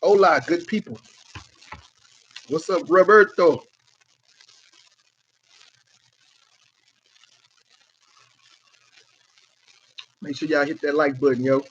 Hola, good people. What's up, Roberto? Make sure y'all hit that like button, yo.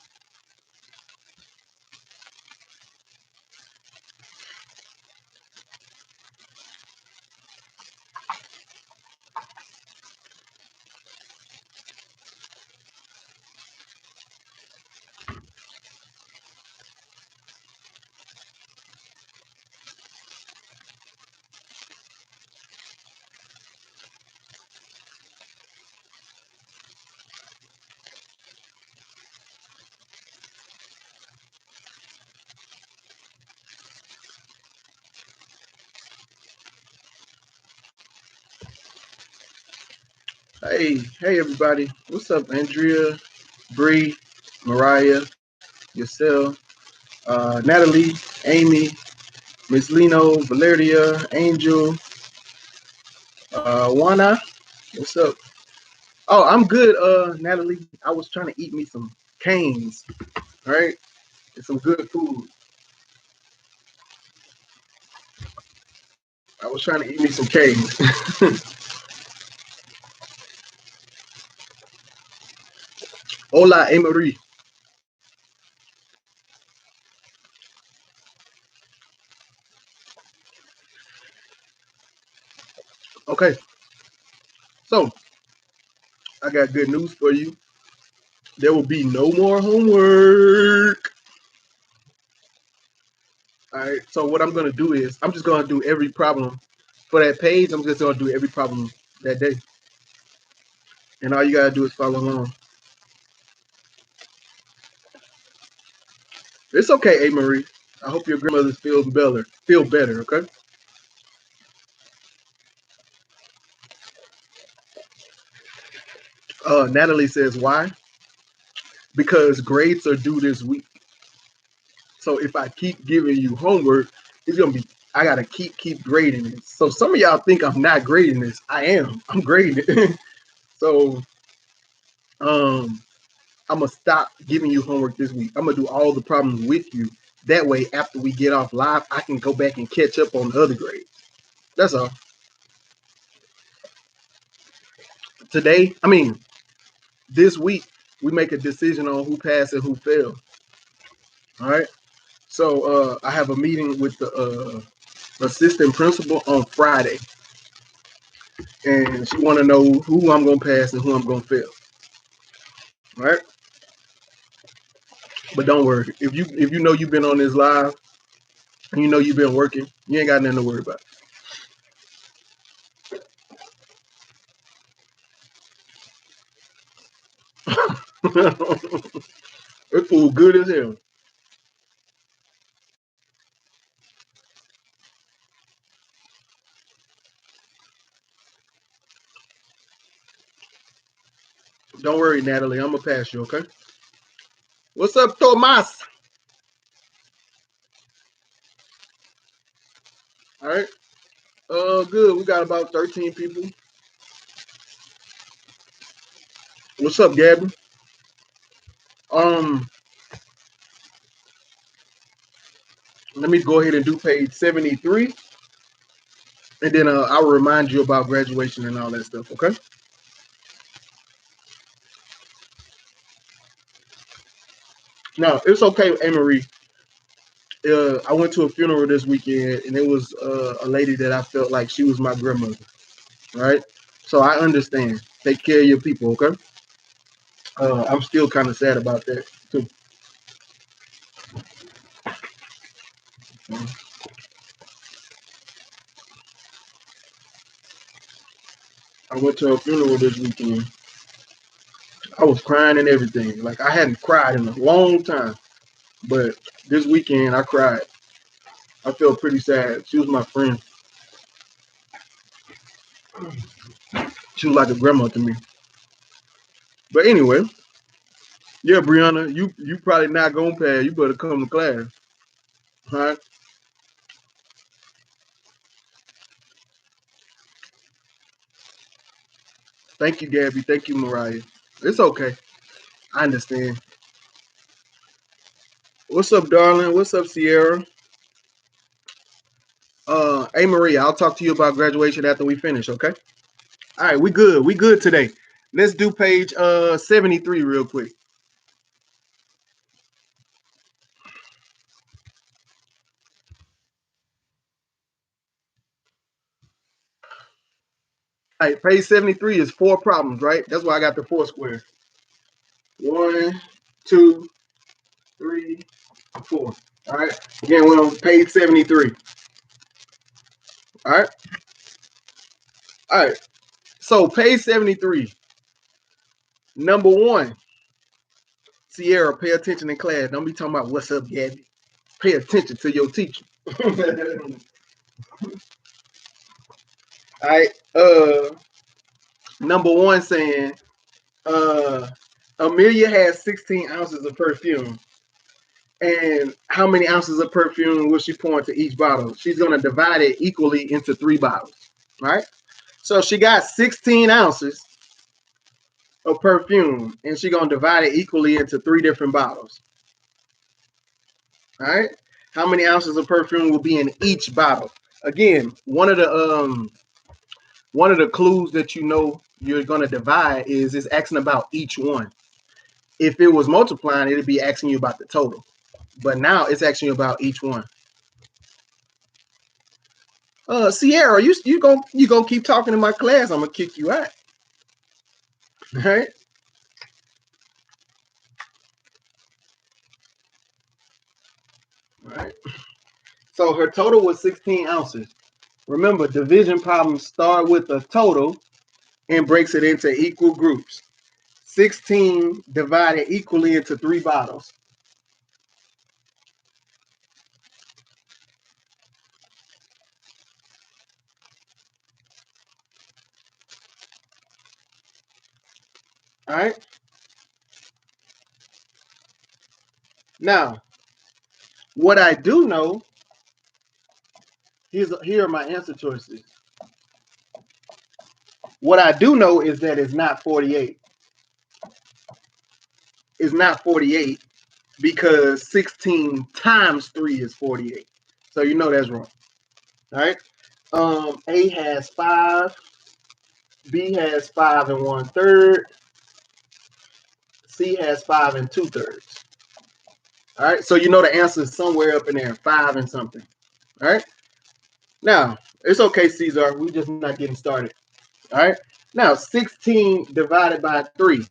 Hey, everybody. What's up, Andrea, Bree, Mariah, yourself, Natalie, Amy, Miss Lino, Valeria, Angel, Juana. What's up? Oh, I'm good, Natalie. I was trying to eat me some canes, all right? It's some good food. I was trying to eat me some canes. Hola, Emery. Okay, so I got good news for you. There will be no more homework. All right. So what I'm gonna do is I'm just gonna do every problem for that page. I'm just gonna do every problem that day, and all you gotta do is follow along. It's okay, A Marie. I hope your grandmother feels better. Feel better, okay? Natalie says why? Because grades are due this week. So if I keep giving you homework, it's gonna be I gotta keep grading it. So some of y'all think I'm not grading this. I am. I'm grading it. So um I'm gonna stop giving you homework this week. I'm gonna do all the problems with you. That way, after we get off live, I can go back and catch up on the other grades. That's all. Today, I mean, this week, we make a decision on who passed and who failed. All right. So I have a meeting with the assistant principal on Friday, and she want to know who I'm gonna pass and who I'm gonna fail. All right. But don't worry. If you know you've been on this live and you know you've been working, you ain't got nothing to worry about. It food good as hell. Don't worry, Natalie. I'm gonna pass you. Okay. What's up, Tomas? All right. Good. We got about 13 people. What's up, Gabby? Um, Let me go ahead and do page 73, and then I'll remind you about graduation and all that stuff. Okay. Now it's okay, Amory. I went to a funeral this weekend, and it was a lady that I felt like she was my grandmother. Right. So I understand. Take care of your people. Okay. I'm still kind of sad about that too. I went to a funeral this weekend. I was crying and everything. Like I hadn't cried in a long time, but this weekend I cried. I felt pretty sad. She was my friend. She was like a grandma to me. But anyway, yeah, Brianna, you probably not gonna pass. You better come to class. All right. Thank you, Gabby. Thank you, Mariah. It's okay. I understand. What's up, darling? What's up, Sierra? Hey Maria, I'll talk to you about graduation after we finish, okay? All right, we good. We good today. Let's do page 73 real quick. All right, page 73 is four problems, right? That's why I got the four square. One, two, three, four. All right. Again, we're on page 73. All right. All right. So page 73. Number one, Sierra, pay attention in class. Don't be talking about what's up, Gabby. Pay attention to your teacher. All right. Number one saying, Amelia has 16 ounces of perfume. And how many ounces of perfume will she pour into each bottle? She's going to divide it equally into three bottles. Right? So she got 16 ounces of perfume, and she's going to divide it equally into three different bottles. All right? How many ounces of perfume will be in each bottle? Again, one of the clues that you know you're going to divide is it's asking about each one. If it was multiplying, it'd be asking you about the total. But now it's asking you about each one. Sierra, you gonna keep talking in my class? I'm gonna kick you out. All right. All right. So her total was 16 ounces. Remember, division problems start with a total and breaks it into equal groups. 16 divided equally into three bottles. All right. Now, what I do know, here are my answer choices. What I do know is that it's not 48. It's not 48 because 16 times 3 is 48. So you know that's wrong. All right. A has 5. B has 5 and 1/3. C has 5 and 2/3. All right. So you know the answer is somewhere up in there, 5 and something. All right. Now, it's okay, Caesar. We're just not getting started. All right. Now, 16 divided by 3.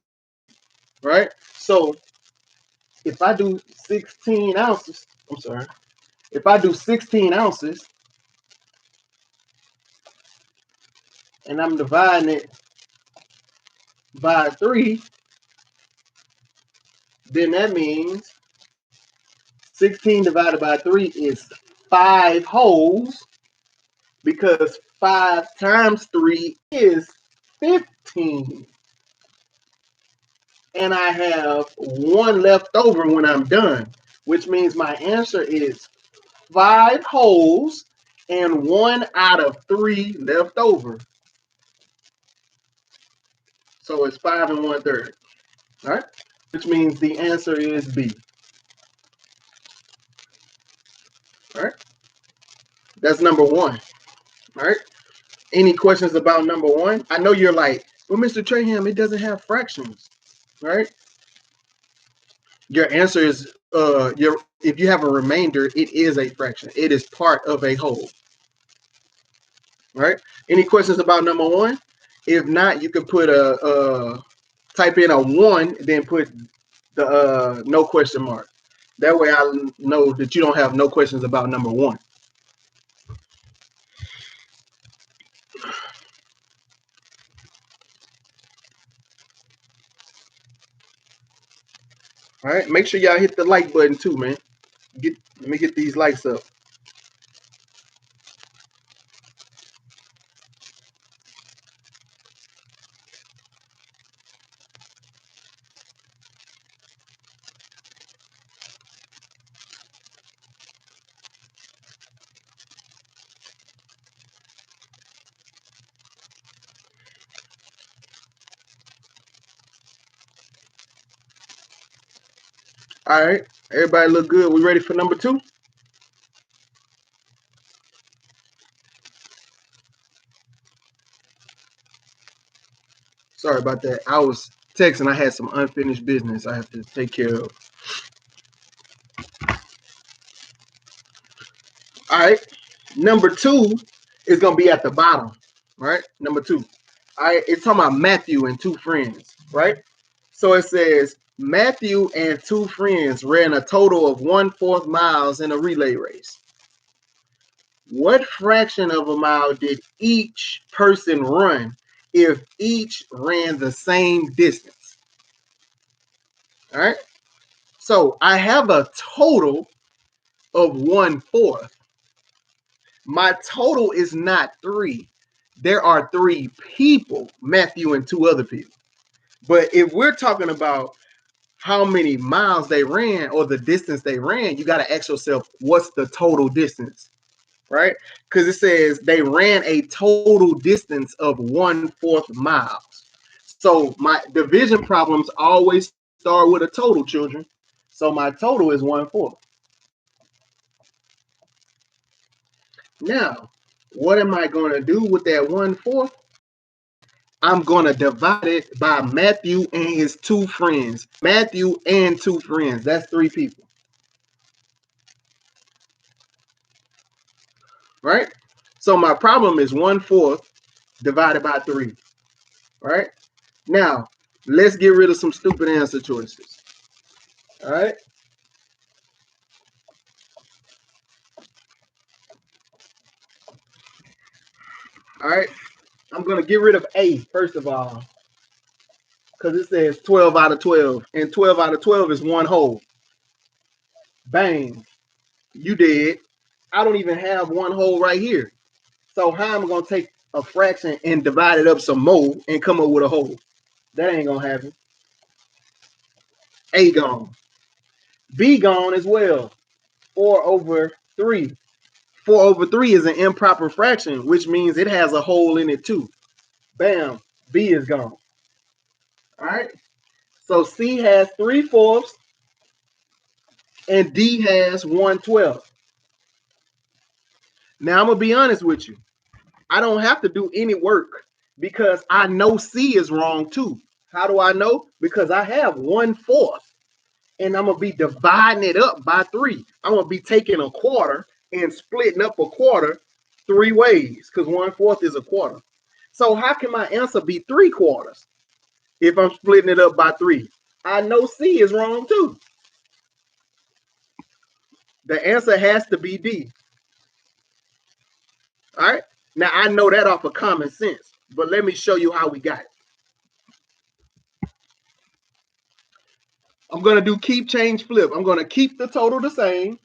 Right. So if I do 16 ounces, I'm sorry. If I do 16 ounces and I'm dividing it by 3, then that means 16 divided by 3 is 5 wholes, because 5 times 3 is 15. And I have 1 left over when I'm done, which means my answer is 5 wholes and 1 out of 3 left over. So it's 5 and 1/3. All right, which means the answer is B. All right, that's number one. All right, any questions about number one? I know you're like, well, Mr. Traham, it doesn't have fractions, right? Your answer is if you have a remainder, it is a fraction. It is part of a whole. Right? Any questions about number one? If not, you can put type in a 1, then put the no question mark. That way I know that you don't have no questions about number one. All right. Make sure y'all hit the like button too, man. Let me get these likes up. All right. Everybody look good. We ready for number two? Sorry about that. I was texting. I had some unfinished business I have to take care of. All right. Number 2 is going to be at the bottom. Right. Number 2. All right. It's talking about Matthew and 2 friends. Right. So it says Matthew and 2 friends ran a total of 1/4 miles in a relay race. What fraction of a mile did each person run if each ran the same distance? All right. So I have a total of 1/4. My total is not 3. There are 3 people, Matthew and 2 other people. But if we're talking about how many miles they ran or the distance they ran, you got to ask yourself, what's the total distance, right? Because it says they ran a total distance of 1/4 miles. So my division problems always start with a total, children. So my total is 1/4. Now, what am I going to do with that 1/4? I'm going to divide it by Matthew and his 2 friends. Matthew and 2 friends. That's 3 people. Right? So my problem is 1/4 divided by 3. Right? Now, let's get rid of some stupid answer choices. All right? All right? I'm going to get rid of A, first of all, because it says 12 out of 12. And 12 out of 12 is 1 whole. Bang. You did. I don't even have 1 whole right here. So how am I going to take a fraction and divide it up some more and come up with a whole? That ain't going to happen. A gone. B gone as well. 4/3. 4/3 is an improper fraction, which means it has a whole in it too. Bam. B is gone. All right. So C has 3/4 and D has 1/12. Now I'm going to be honest with you. I don't have to do any work because I know C is wrong too. How do I know? Because I have 1/4 and I'm going to be dividing it up by 3. I'm going to be taking a quarter and splitting up a quarter 3 ways because 1/4 is a quarter. So how can my answer be 3/4 if I'm splitting it up by 3? I know C is wrong too. The answer has to be D. All right. Now I know that off of common sense, but let me show you how we got it. I'm going to do keep, change, flip. I'm going to keep the total the same.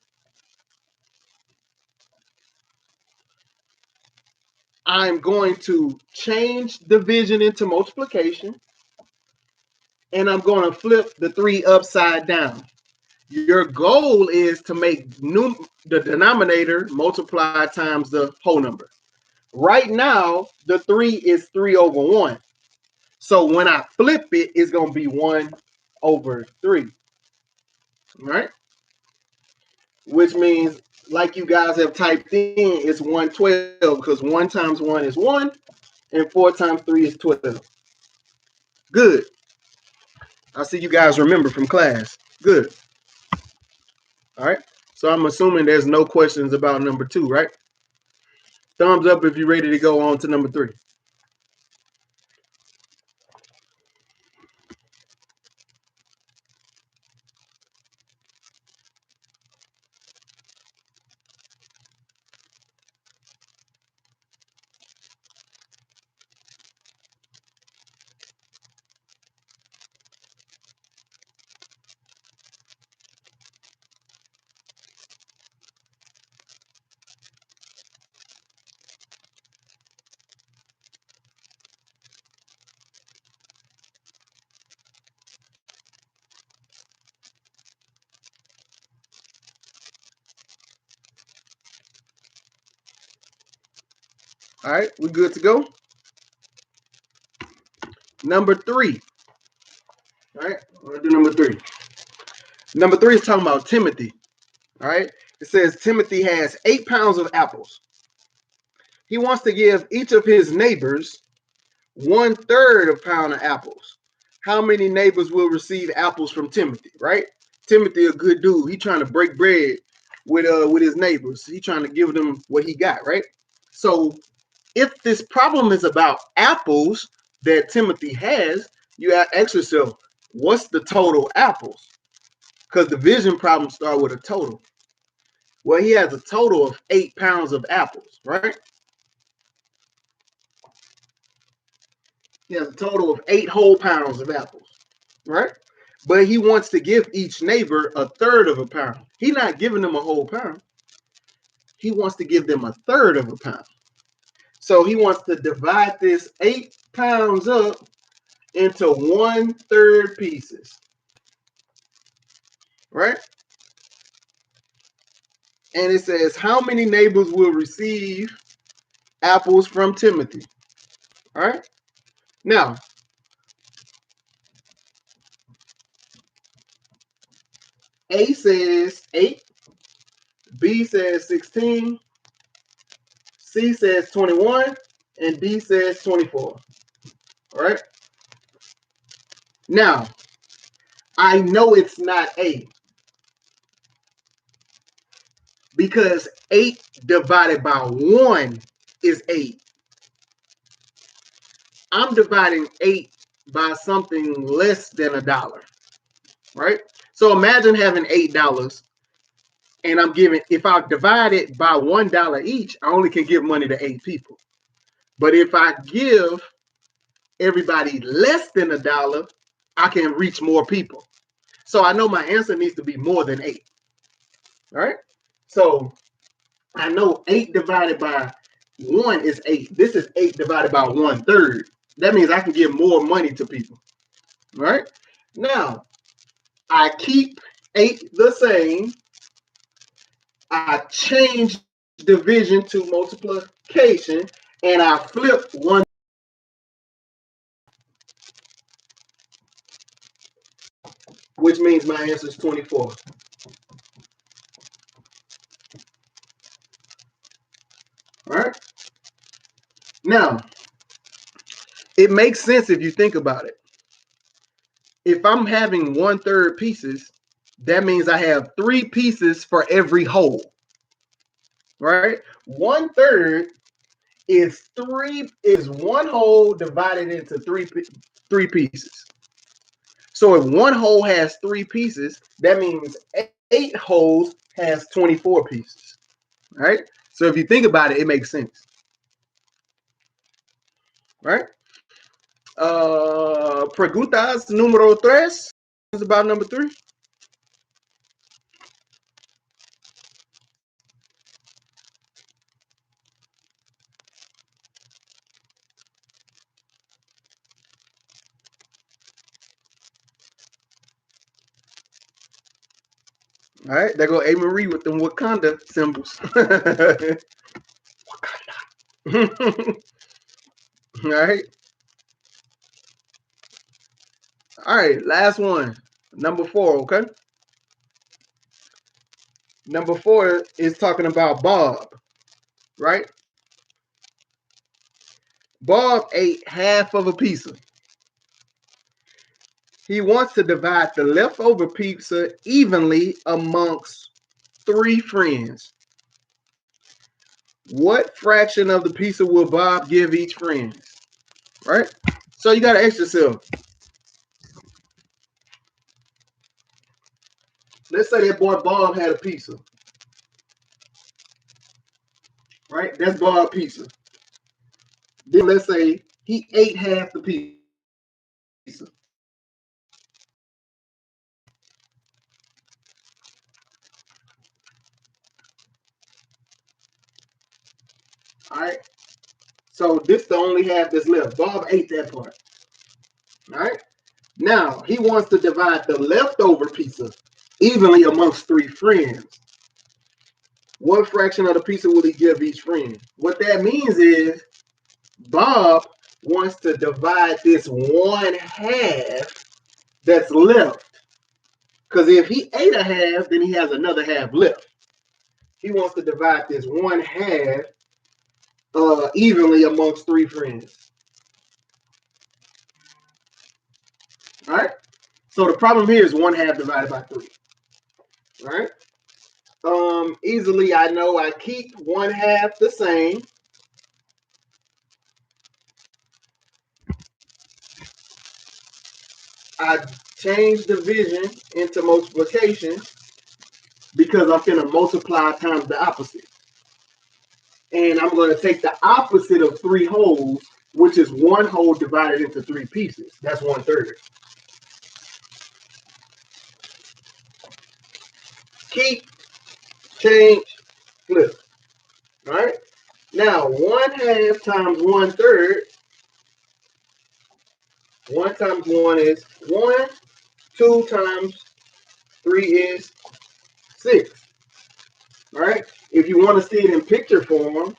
I'm going to change division into multiplication. And I'm going to flip the 3 upside down. Your goal is to make the denominator multiply times the whole number. Right now, the 3 is 3/1. So when I flip it, it's going to be 1/3. Right? Which means, like you guys have typed in, it's 1/12 because 1 times 1 is 1 and 4 times 3 is 12. Good. I see you guys remember from class. Good. All right. So I'm assuming there's no questions about number 2, right? Thumbs up if you're ready to go on to number 3. All right, we good to go? Number 3. All right, we're going to do number 3. Number 3 is talking about Timothy. All right, it says Timothy has 8 pounds of apples. He wants to give each of his neighbors 1/3 of pound of apples. How many neighbors will receive apples from Timothy, right? Timothy, a good dude. He trying to break bread with his neighbors. He trying to give them what he got, right? So if this problem is about apples that Timothy has, you ask yourself, what's the total apples? Because division problems start with a total. Well, he has a total of 8 pounds of apples, right? He has a total of 8 whole pounds of apples, right? But he wants to give each neighbor 1/3 of a pound. He's not giving them a whole pound. He wants to give them 1/3 of a pound. So he wants to divide this 8 pounds up into 1/3 pieces, right? And it says, how many neighbors will receive apples from Timothy? All right. Now, A says 8, B says 16, C says 21, and D says 24. All right. Now, I know it's not A because 8 divided by 1 is 8. I'm dividing 8 by something less than $1, right? So imagine having $8 and I'm giving, if I divide it by $1 each, I only can give money to 8 people. But if I give everybody less than $1, I can reach more people. So I know my answer needs to be more than 8. All right. So I know 8 divided by 1 is 8. This is 8 divided by 1/3. That means I can give more money to people. All right. Now, I keep 8 the same. I change division to multiplication, and I flip 1, which means my answer is 24. All right. Now, it makes sense if you think about it. If I'm having 1/3 pieces, that means I have 3 pieces for every whole. Right? 1/3 is 1 whole divided into 3 pieces. So if 1 whole has 3 pieces, that means 8 wholes has 24 pieces. Right? So if you think about it, it makes sense. Right? Preguntas número 3 is about number 3. All right, there go A. Marie with them Wakanda symbols. Wakanda. All right. All right, last one. Number 4, okay? Number 4 is talking about Bob, right? Bob ate half of a pizza. He wants to divide the leftover pizza evenly amongst 3 friends. What fraction of the pizza will Bob give each friend? Right? So you got to ask yourself. Let's say that boy Bob had a pizza. Right? That's Bob pizza. Then let's say he ate half the pizza. All right. So this the only half that's left. Bob ate that part. All right. Now he wants to divide the leftover pizza evenly amongst 3 friends. What fraction of the pizza will he give each friend? What that means is Bob wants to divide this 1/2 that's left. Because if he ate a half, then he has another half left. He wants to divide this 1/2 evenly amongst 3 friends. All right. So the problem here is 1/2 divided by 3. All right. Easily I know I keep 1/2 the same. I change division into multiplication because I'm going to multiply times the opposite. And I'm going to take the opposite of 3 wholes, which is 1 whole divided into 3 pieces. That's 1/3. Keep, change, flip. All right. Now, 1/2 times 1/3. 1 times 1 is 1. 2 times 3 is 6. All right. If you want to see it in picture form,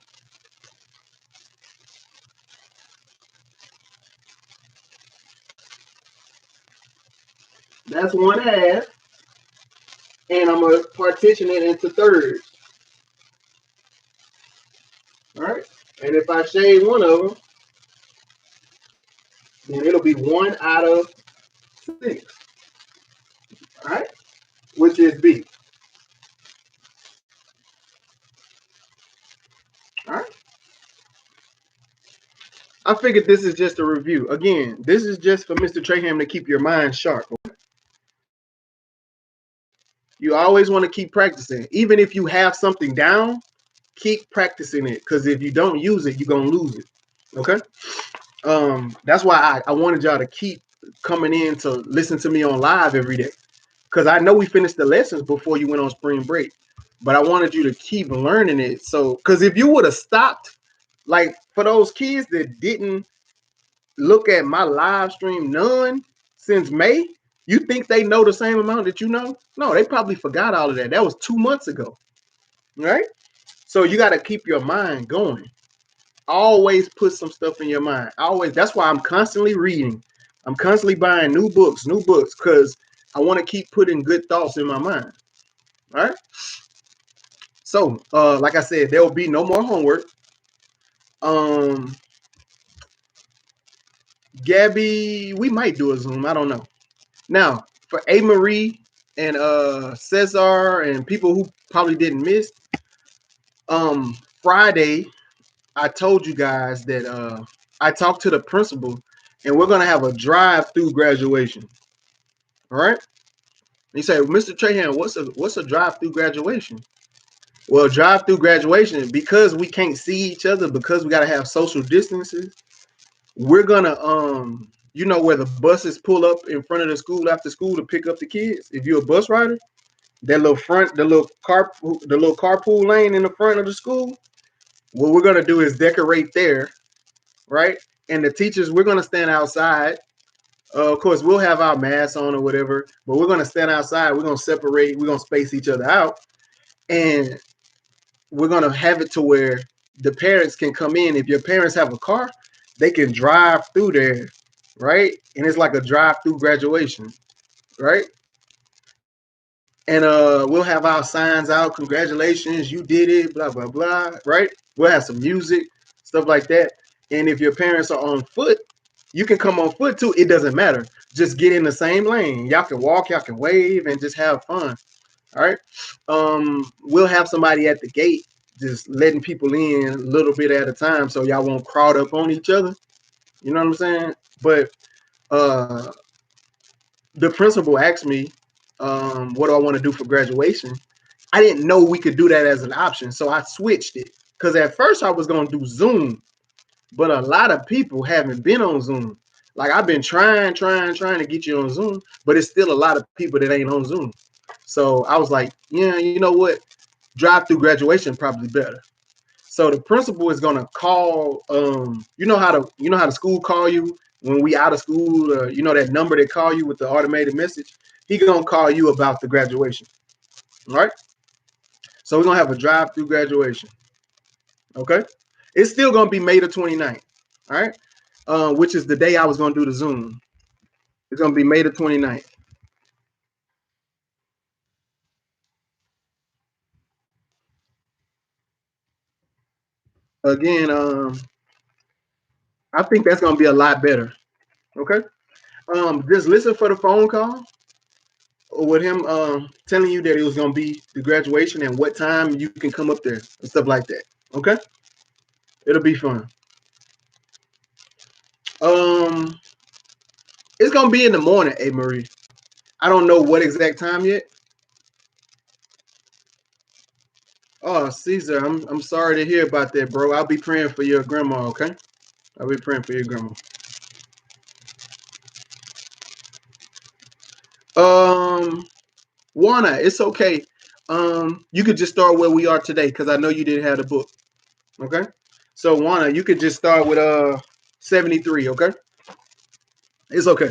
that's 1/2. And I'm going to partition it into thirds. All right. And if I shade one of them, then it'll be 1 out of 6. All right. Which is B. All right. I figured this is just a review. Again, this is just for Mr. Traham to keep your mind sharp. You always want to keep practicing. Even if you have something down, keep practicing it. Because if you don't use it, you're going to lose it. Okay? That's why I wanted y'all to keep coming in to listen to me on live every day. Because I know we finished the lessons before you went on spring break. But I wanted you to keep learning it. So, because if you would have stopped, like for those kids that didn't look at my live stream none since May, you think they know the same amount that you know? No, they probably forgot all of that. That was 2 months ago, right? So you got to keep your mind going. Always put some stuff in your mind. Always. That's why I'm constantly reading. I'm constantly buying new books, because I want to keep putting good thoughts in my mind. All right. So, like I said, there will be no more homework. Gabby, we might do a Zoom. I don't know. Now, for A. Marie and Cesar and people who probably didn't miss, Friday, I told you guys that I talked to the principal and we're going to have a drive-through graduation. All right? He said, Mr. Traham, what's a drive-through graduation? Well, drive-through graduation, because we can't see each other, because we got to have social distances, we're going to, you know, where the buses pull up in front of the school after school to pick up the kids. If you're a bus rider, that little front, the little carpool lane in the front of the school, what we're going to do is decorate there, right? And the teachers, we're going to stand outside. Of course, we'll have our masks on or whatever, but we're going to stand outside. We're going to separate. We're going to space each other out. And we're going to have it to where the parents can come in. If your parents have a car, they can drive through there, right? And it's like a drive-through graduation, right? And we'll have our signs out. Congratulations, you did it, blah, blah, blah, right? We'll have some music, stuff like that. And if your parents are on foot, you can come on foot too. It doesn't matter. Just get in the same lane. Y'all can walk, y'all can wave, and just have fun. All right. We'll have somebody at the gate just letting people in a little bit at a time so y'all won't crowd up on each other. You know what I'm saying? But the principal asked me, what do I want to do for graduation? I didn't know we could do that as an option, so I switched it. Because at first I was going to do Zoom, but a lot of people haven't been on Zoom. Like I've been trying to get you on Zoom, but it's still a lot of people that ain't on Zoom. So I was like, yeah, you know what? Drive-through graduation probably better. So the principal is gonna call. You know how the school call you when we out of school. You know that number they call you with the automated message. He gonna call you about the graduation. All right. So we're gonna have a drive-through graduation. Okay. It's still gonna be May the 29th. All right. Which is the day I was gonna do the Zoom. It's gonna be May the 29th. Again, I think that's gonna be a lot better. Okay. Just listen for the phone call with him telling you that it was gonna be the graduation and what time you can come up there and stuff like that. Okay, it'll be fun. Um, it's gonna be in the morning, A Marie. I don't know what exact time yet. Oh, Caesar, I'm sorry to hear about that, bro. I'll be praying for your grandma. Okay, I'll be praying for your grandma. Um, Juana, it's okay. You could just start where we are today because I know you didn't have the book. Okay, so Juana, you could just start with 73. Okay, it's okay.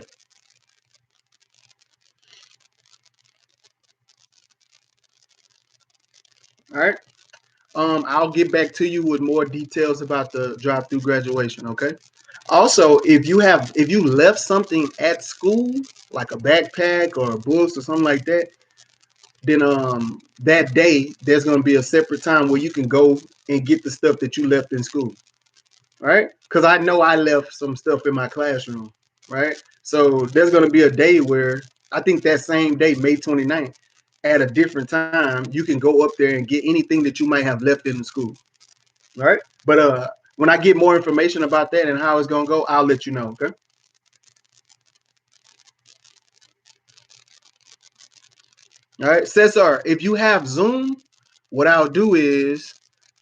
All right. I'll get back to you with more details about the drive-through graduation. Okay. Also, if you left something at school, like a backpack or books or something like that, then that day there's gonna be a separate time where you can go and get the stuff that you left in school. Right? Because I know I left some stuff in my classroom. Right? So there's gonna be a day where I think that same day, May 29th, at a different time, you can go up there and get anything that you might have left in the school. Right? But when I get more information about that and how it's gonna go, I'll let you know. Okay. All right, Cesar, if you have Zoom, what I'll do is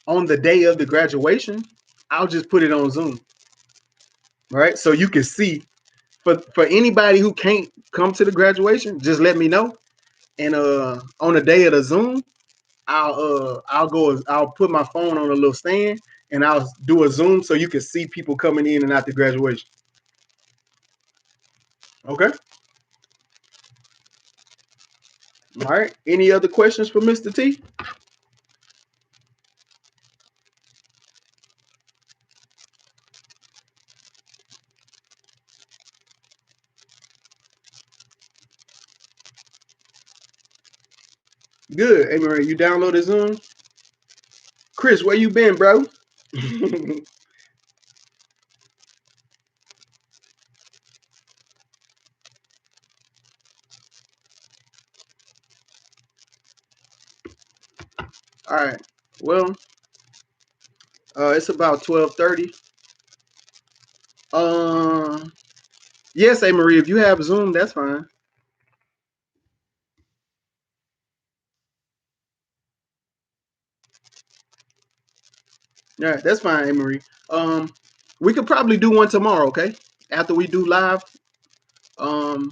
on the day of the graduation, I'll just put it on Zoom. Right? So you can see for anybody who can't come to the graduation, just let me know. And on the day of the Zoom, I'll put my phone on a little stand and I'll do a Zoom so you can see people coming in and out the graduation. Okay. All right. Any other questions for Mr. T? Good. Hey, Marie, you downloaded Zoom? Chris, where you been, bro? All right. Well, it's about 12:30. Um, yes, hey Marie, if you have Zoom, that's fine. Yeah, that's fine, hey Marie. Um, we could probably do one tomorrow, okay? After we do live, um,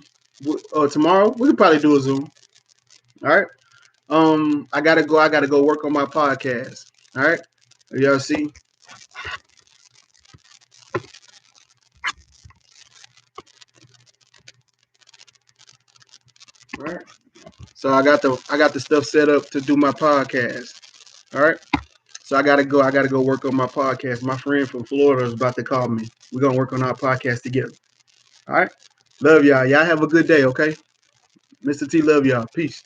or tomorrow, we could probably do a Zoom. All right. I gotta go. I gotta go work on my podcast. All right. Y'all see. All right. So I got the stuff set up to do my podcast. All right. So I gotta go. I gotta go work on my podcast. My friend from Florida is about to call me. We're gonna work on our podcast together. All right. Love y'all. Y'all have a good day. Okay. Mr. T, love y'all. Peace.